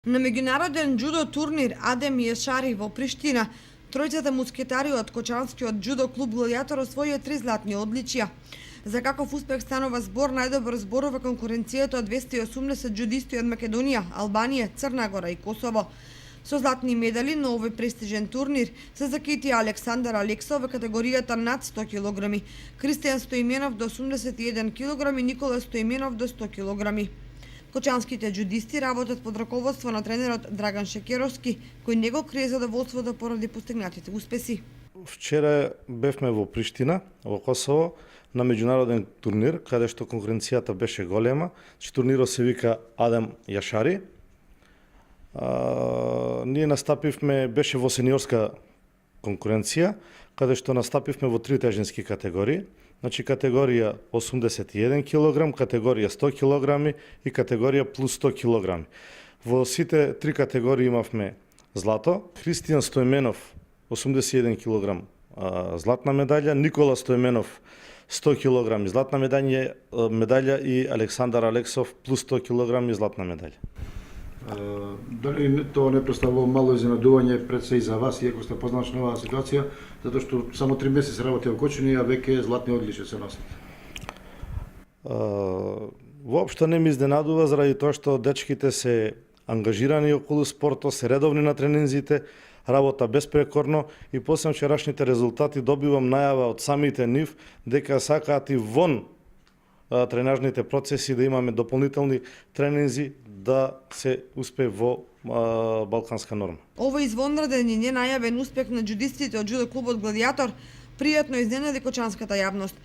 На меѓународен џудо турнир Адем Јешари во Приштина, тројцата мускетари од Кочанскиот џудо клуб Гладијатор освоија 3 златни одличија. За каков успех станува збор, најдобро зборува конкуренцијата од 280 џудисти од Македонија, Албанија, Црна Гора и Косово. Со златни медали на овој престижен турнир се закитија Александар Алексов во категоријата над 100 кг, Кристијан Стоименов до 81 кг и Никола Стоименов до 100 кг. Кочанските џудисти работат под раководство на тренерот Драган Шекеровски, кој не го крие задоволството поради постигнатите успеси. Вчера бевме во Приштина, во Косово, на меѓународен турнир, каде што конкуренцијата беше голема. Турнирот се вика Адем Јашари. Ние настапивме, беше во сениорска конкуренција, каде што настапивме во 3 тежински категории. Значи категорија 81 кг, категорија 100 кг и категорија плюс 100 кг. Во сите 3 категории имавме злато. Кристијан Стоименов 81 кг златна медаља, Никола Стоименов 100 кг златна медаља и Александар Алексов плюс 100 кг златна медаља. Дали тоа не представува мало изненадување пред се и за вас, иако сте познач на оваа ситуација, затоа што само 3 месеци работи во Кочани, а веќе златни одличија се носат? Воопшто не ми изненадува заради тоа што дечките се ангажирани околу спортот, се редовни на тренинзите, работа беспрекорно и после вчерашните резултати добивам најава од самите нив дека сакаат и вон тренажните процеси да имаме дополнителни тренинзи да се успее во балканска норма. Овој извонреден и ненајавен успех на џудистите од џудо клубот Гладијатор пријатно изненади кочанската јавност.